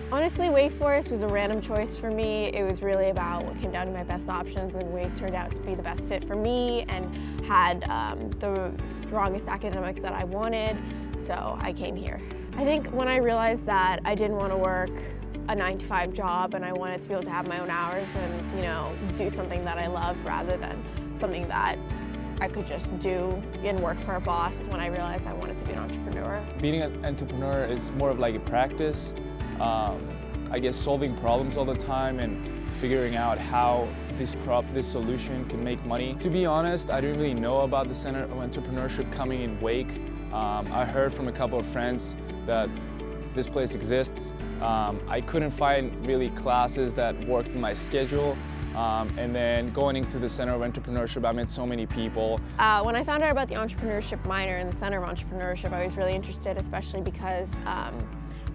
Honestly, Wake Forest was a random choice for me. It was really about what came down to my best options, and Wake turned out to be the best fit for me and had the strongest academics that I wanted, so I came here. I think when I realized that I didn't want to work a 9-to-5 job and I wanted to be able to have my own hours and, do something that I loved rather than something that I could just do and work for a boss is when I realized I wanted to be an entrepreneur. Being an entrepreneur is more of like a practice. I guess solving problems all the time and figuring out how this solution can make money. To be honest, I didn't really know about the Center of Entrepreneurship coming in Wake. I heard from a couple of friends that this place exists. I couldn't find really classes that worked in my schedule. And then going into the Center of Entrepreneurship, I met so many people. When I found out about the entrepreneurship minor in the Center of Entrepreneurship, I was really interested, especially because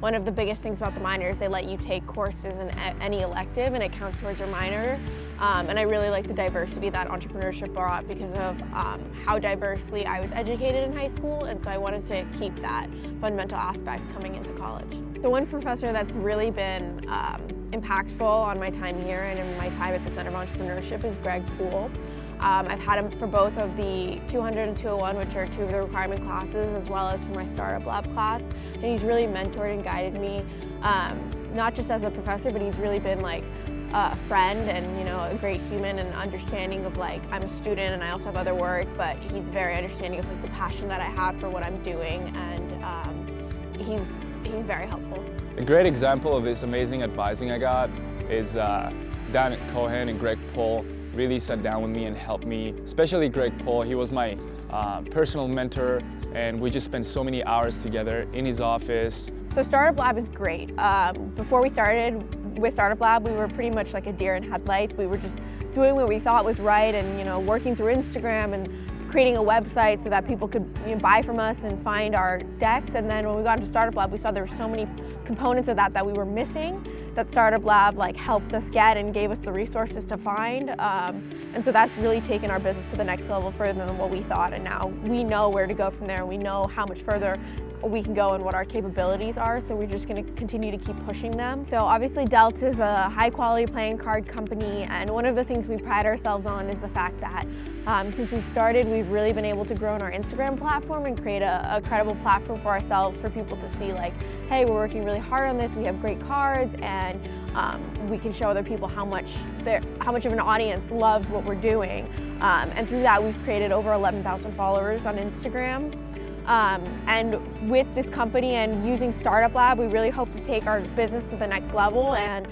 one of the biggest things about the minor is they let you take courses in any elective and it counts towards your minor. And I really like the diversity that entrepreneurship brought because of how diversely I was educated in high school, and so I wanted to keep that fundamental aspect coming into college. The one professor that's really been impactful on my time here and in my time at the Center of Entrepreneurship is Greg Poole. I've had him for both of the 200 and 201, which are two of the requirement classes, as well as for my Startup Lab class. And he's really mentored and guided me, not just as a professor, but he's really been like a friend and a great human and understanding of like I'm a student and I also have other work, but he's very understanding of like the passion that I have for what I'm doing, and he's very helpful. A great example of this amazing advising I got is Dan Cohen and Greg Poole really sat down with me and helped me, especially Greg Poole. He was my personal mentor, and we just spent so many hours together in his office. So Startup Lab is great. Before we started with Startup Lab, we were pretty much like a deer in headlights. We were just doing what we thought was right and working through Instagram and creating a website so that people could buy from us and find our decks. And then when we got into Startup Lab, we saw there were so many components of that we were missing that Startup Lab helped us get and gave us the resources to find. And so that's really taken our business to the next level further than what we thought. And now we know where to go from there. We know how much further we can go and what our capabilities are, so we're just going to continue to keep pushing them. So obviously Delt is a high quality playing card company, and one of the things we pride ourselves on is the fact that since we've started, we've really been able to grow in our Instagram platform and create a credible platform for ourselves for people to see like, hey, we're working really hard on this, we have great cards, and we can show other people how much of an audience loves what we're doing. And through that, we've created over 11,000 followers on Instagram. And with this company and using Startup Lab, we really hope to take our business to the next level and,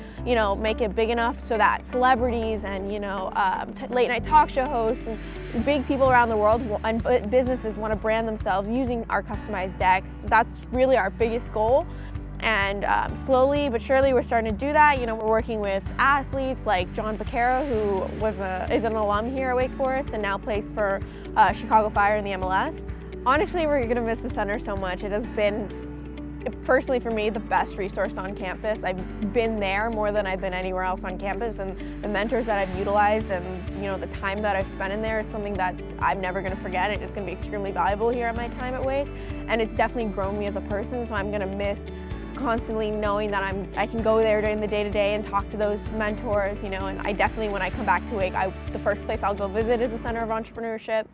make it big enough so that celebrities and, late night talk show hosts and big people around the world and businesses want to brand themselves using our customized decks. That's really our biggest goal. And slowly but surely we're starting to do that. We're working with athletes like John Becerra, who is an alum here at Wake Forest and now plays for Chicago Fire in the MLS. Honestly, we're going to miss the center so much. It has been, personally for me, the best resource on campus. I've been there more than I've been anywhere else on campus, and the mentors that I've utilized and the time that I've spent in there is something that I'm never going to forget. It's going to be extremely valuable here at my time at Wake, and it's definitely grown me as a person, so I'm going to miss constantly knowing that I can go there during the day-to-day and talk to those mentors, and I definitely, when I come back to Wake, the first place I'll go visit is the Center of Entrepreneurship.